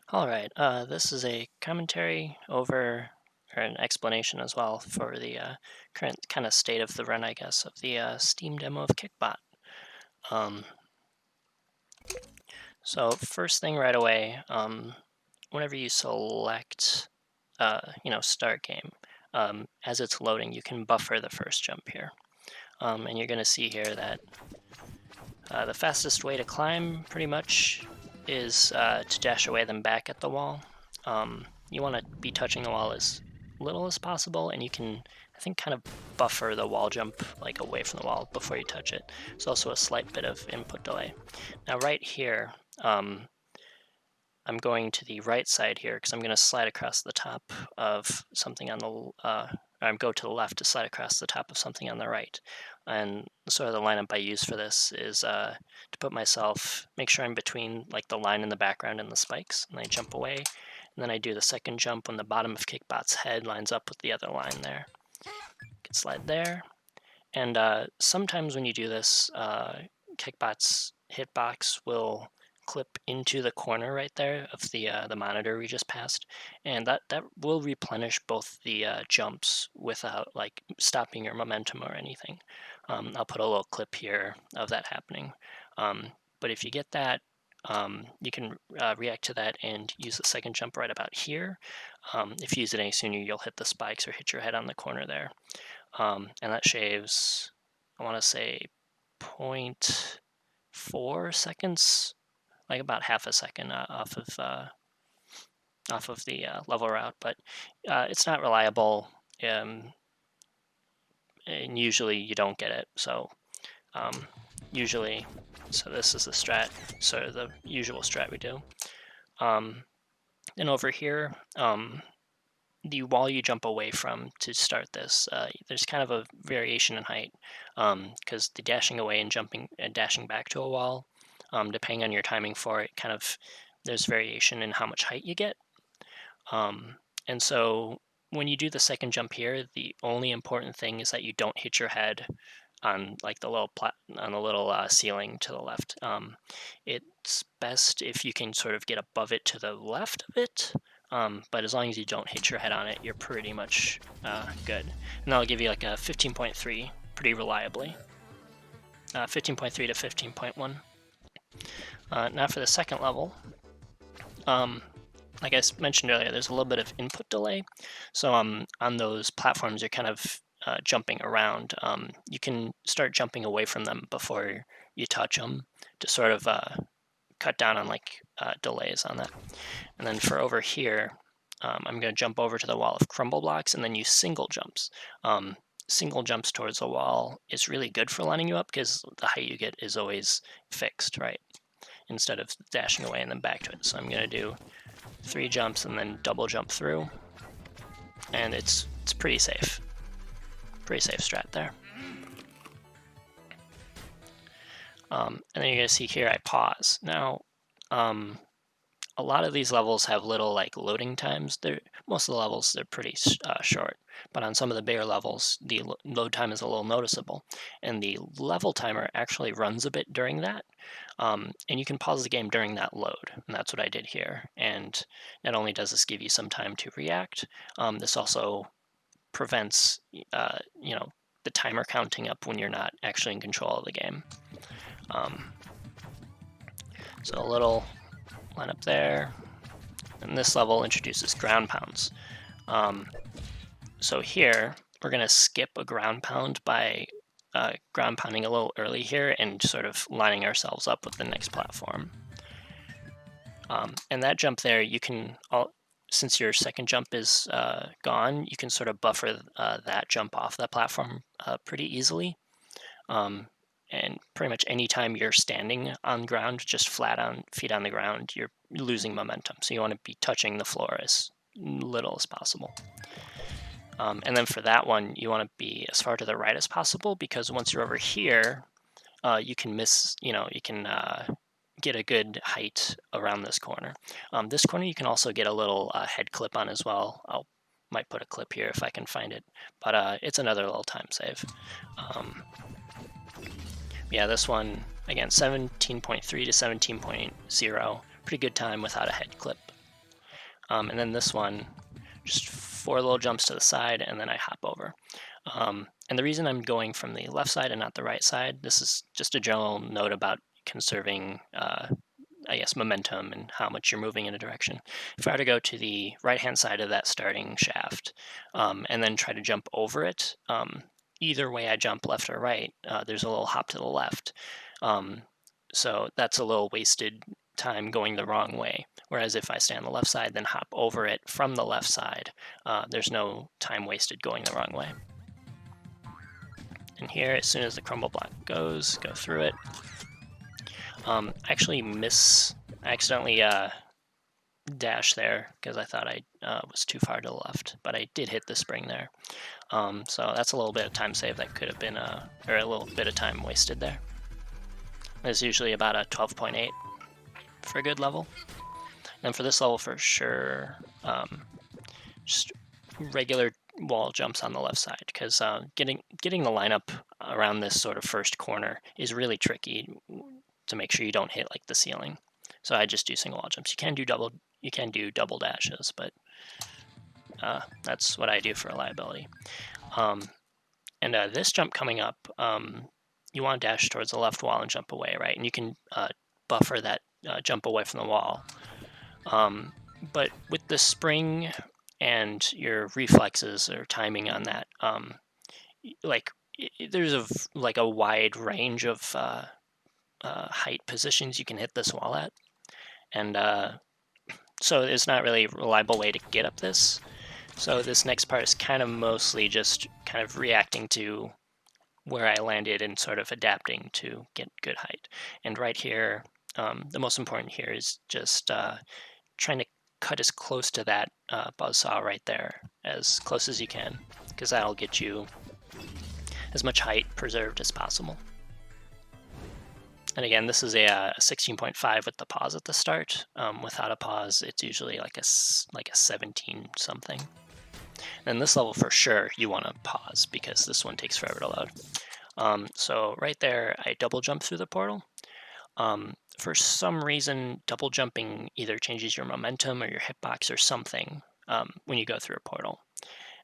All right, this is a commentary over, or an explanation as well, for the current kind of state of the run, I guess, of the Steam demo of Kickbot. Um, so first thing right away, whenever you select, start game, as it's loading, you can buffer the first jump here. And you're going to see here that the fastest way to climb, pretty much, is to dash away then back at the wall. You want to be touching the wall as little as possible, and you can, I think, kind of buffer the wall jump like away from the wall before you touch it. There's also a slight bit of input delay. Now right here, I'm going to the right side here because I'm going to slide across the top of something on the, go to the left to slide across the top of something on the right. And sort of the lineup I use for this is to put myself, make sure I'm between like the line in the background and the spikes, and I jump away. And then I do the second jump when the bottom of Kickbot's head lines up with the other line there. Can slide there. And sometimes when you do this, Kickbot's hitbox will clip into the corner right there of the monitor we just passed, and that will replenish both the jumps without like stopping your momentum or anything. I'll put a little clip here of that happening. But if you get that, you can react to that and use the second jump right about here. If you use it any sooner, you'll hit the spikes or hit your head on the corner there. And that shaves, I want to say, 0.4 seconds, like about half a second off of the level route. But it's not reliable, and usually you don't get it. So usually, so this is the strat, sort of the usual strat we do. And over here, the wall you jump away from to start this, there's kind of a variation in height, because the dashing away and jumping and dashing back to a wall, depending on your timing for it, kind of there's variation in how much height you get. And so when you do the second jump here, the only important thing is that you don't hit your head on like the little ceiling to the left. It's best if you can sort of get above it to the left of it. But as long as you don't hit your head on it, you're pretty much good. And that'll give you like a 15.3 pretty reliably. 15.3 to 15.1. Now for the second level, like I mentioned earlier, there's a little bit of input delay. So on those platforms, you're kind of jumping around. You can start jumping away from them before you touch them to sort of cut down on like delays on that. And then for over here, I'm going to jump over to the wall of crumble blocks and then use single jumps. Single jumps towards the wall is really good for lining you up because the height you get is always fixed, right? Instead of dashing away and then back to it. So I'm going to do 3 jumps and then double jump through, and it's pretty safe. Pretty safe strat there. And then you're going to see here I pause. Now, a lot of these levels have little like loading times. Most of the levels, they're pretty short, but on some of the bigger levels, the load time is a little noticeable, and the level timer actually runs a bit during that. And you can pause the game during that load, and that's what I did here. And not only does this give you some time to react, this also prevents the timer counting up when you're not actually in control of the game. So a little line up there, and this level introduces ground pounds. So here we're going to skip a ground pound by ground pounding a little early here and sort of lining ourselves up with the next platform. And that jump there, you can, since your second jump is gone, you can sort of buffer that jump off that platform pretty easily. And pretty much anytime you're standing on ground, just flat on feet on the ground, you're losing momentum. So you want to be touching the floor as little as possible. And then for that one, you want to be as far to the right as possible, because once you're over here, you can get a good height around this corner. This corner you can also get a little head clip on as well. Might put a clip here if I can find it, but it's another little time save. Yeah, this one, again, 17.3 to 17.0. Pretty good time without a head clip. And then this one, just 4 little jumps to the side, and then I hop over. And the reason I'm going from the left side and not the right side, this is just a general note about conserving, I guess, momentum and how much you're moving in a direction. If I were to go to the right-hand side of that starting shaft, and then try to jump over it, either way I jump, left or right, there's a little hop to the left. So that's a little wasted time going the wrong way. Whereas if I stay on the left side, then hop over it from the left side, there's no time wasted going the wrong way. And here, as soon as the crumble block goes, go through it. I accidentally dash there because I thought I was too far to the left, but I did hit the spring there. So that's a little bit of time save that could have been, or a little bit of time wasted there. There's usually about a 12.8 for a good level. And for this level, for sure, just regular wall jumps on the left side, because getting the lineup around this sort of first corner is really tricky to make sure you don't hit like the ceiling. So I just do single wall jumps. You can do double dashes, but that's what I do for reliability. And this jump coming up, you want to dash towards the left wall and jump away, right? And you can buffer that jump away from the wall. But with the spring and your reflexes or timing on that, there's a wide range of height positions you can hit this wall at, and so it's not really a reliable way to get up this. So this next part is kind of mostly just kind of reacting to where I landed and sort of adapting to get good height. And right here, the most important here is just trying to cut as close to that buzzsaw right there, as close as you can, because that'll get you as much height preserved as possible. And again, this is a 16.5 with the pause at the start. Without a pause, it's usually like a 17 something. And this level for sure you want to pause, because this one takes forever to load. So right there, I double jump through the portal. For some reason, double jumping either changes your momentum or your hitbox or something when you go through a portal.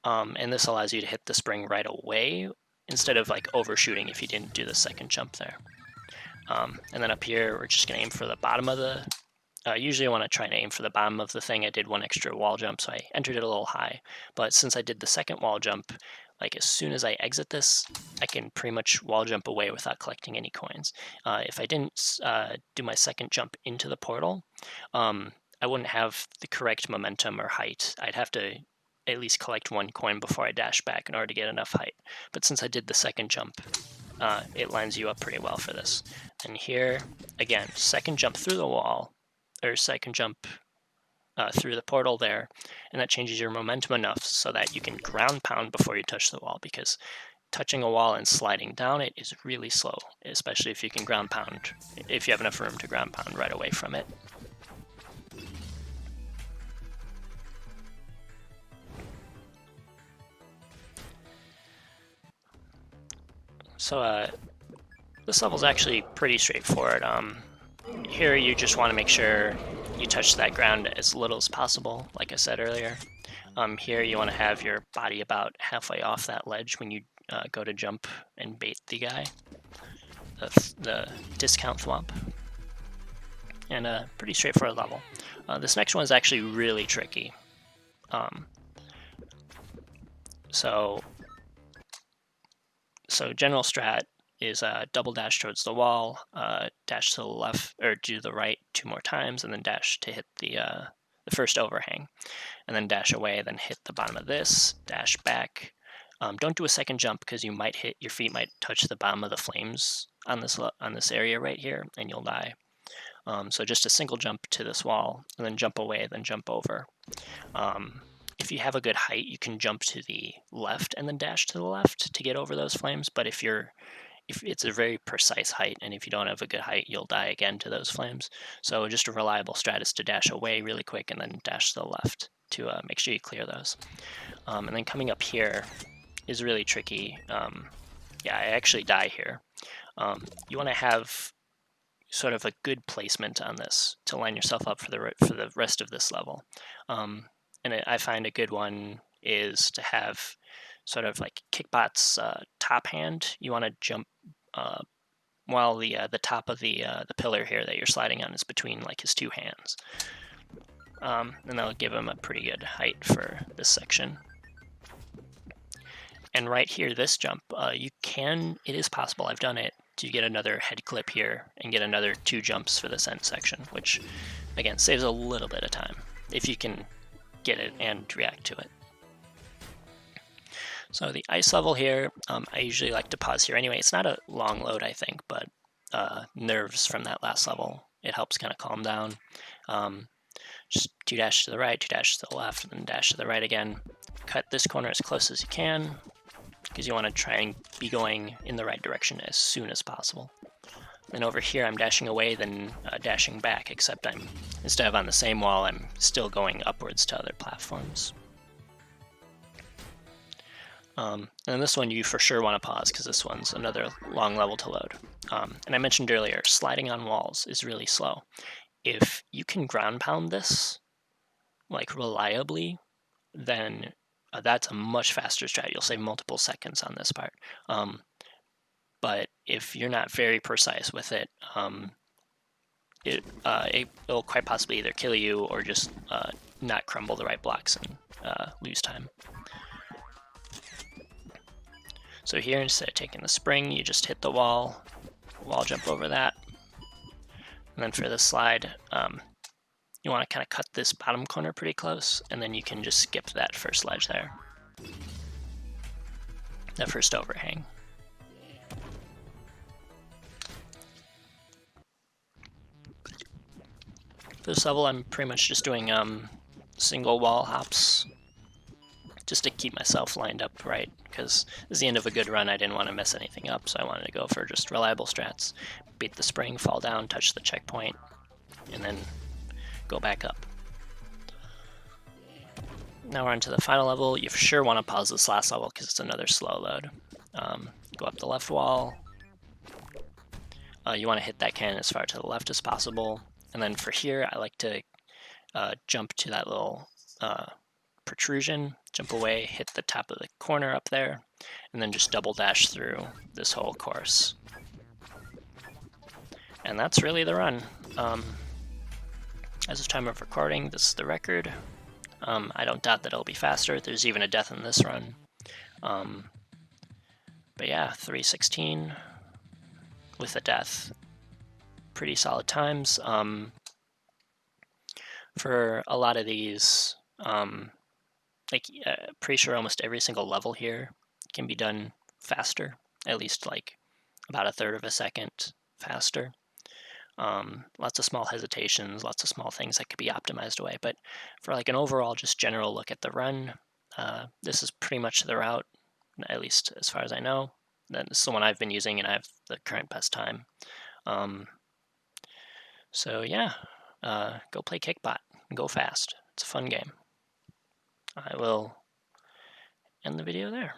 And this allows you to hit the spring right away instead of like overshooting if you didn't do the second jump there. And then up here, we're just going to aim for the bottom of the... usually I want to try and aim for the bottom of the thing. I did one extra wall jump, so I entered it a little high. But since I did the second wall jump, like as soon as I exit this, I can pretty much wall jump away without collecting any coins. If I didn't do my second jump into the portal, I wouldn't have the correct momentum or height. I'd have to at least collect 1 coin before I dash back in order to get enough height. But since I did the second jump, it lines you up pretty well for this. And here, again, second jump through the wall, or second jump through the portal there, and that changes your momentum enough so that you can ground pound before you touch the wall, because touching a wall and sliding down it is really slow, especially if you can ground pound, if you have enough room to ground pound right away from it. So this level is actually pretty straightforward. Here you just want to make sure you touch that ground as little as possible, like I said earlier. Here you want to have your body about halfway off that ledge when you go to jump and bait the guy, the discount thwomp. And a pretty straightforward level. This next one is actually really tricky. So general strat is double dash towards the wall, dash to the left, or to the right 2 more times, and then dash to hit the first overhang, and then dash away, then hit the bottom of this, dash back. Don't do a second jump, because your feet might touch the bottom of the flames on this area right here, and you'll die. So just a single jump to this wall, and then jump away, then jump over. If you have a good height, you can jump to the left and then dash to the left to get over those flames. But if it's a very precise height, and if you don't have a good height, you'll die again to those flames. So just a reliable strat is to dash away really quick and then dash to the left to make sure you clear those. And then coming up here is really tricky. Yeah, I actually die here. You want to have sort of a good placement on this to line yourself up for the rest of this level. I find a good one is to have sort of like Kickbot's top hand. You want to jump while the top of the pillar here that you're sliding on is between like his two hands, and that'll give him a pretty good height for this section. And right here, this jump, it is possible, I've done it, to get another head clip here and get another 2 jumps for this end section, which, again, saves a little bit of time, if you can get it and react to it. So the ice level here, I usually like to pause here anyway. It's not a long load, I think, but nerves from that last level, it helps kind of calm down. Just 2 dash to the right, 2 dash to the left, and then dash to the right again. Cut this corner as close as you can, because you want to try and be going in the right direction as soon as possible. And over here I'm dashing away, then dashing back, except instead of on the same wall, I'm still going upwards to other platforms. And this one you for sure want to pause, because this one's another long level to load. And I mentioned earlier, sliding on walls is really slow. If you can ground pound this like reliably, then that's a much faster strat. You'll save multiple seconds on this part. But if you're not very precise with it, it'll quite possibly either kill you or just not crumble the right blocks and lose time. So here, instead of taking the spring, you just hit the wall jump over that. And then for the slide, you want to kind of cut this bottom corner pretty close, and then you can just skip that first ledge there. That first overhang. For this level, I'm pretty much just doing single wall hops, just to keep myself lined up right, because this is the end of a good run. I didn't want to mess anything up, so I wanted to go for just reliable strats. Beat the spring, fall down, touch the checkpoint, and then go back up. Now we're on to the final level. You for sure want to pause this last level because it's another slow load. Go up the left wall. You want to hit that cannon as far to the left as possible. And then for here, I like to jump to that little protrusion, jump away, hit the top of the corner up there, and then just double dash through this whole course. And that's really the run. As of time of recording, this is the record. I don't doubt that it'll be faster. There's even a death in this run. But yeah, 3:16 with a death. Pretty solid times. For a lot of these, pretty sure almost every single level here can be done faster, at least like about 1/3 of a second faster. Lots of small hesitations, lots of small things that could be optimized away. But for like an overall just general look at the run, this is pretty much the route, at least as far as I know. This is the one I've been using, and I have the current best time. So yeah, go play Kickbot and go fast. It's a fun game. I will end the video there.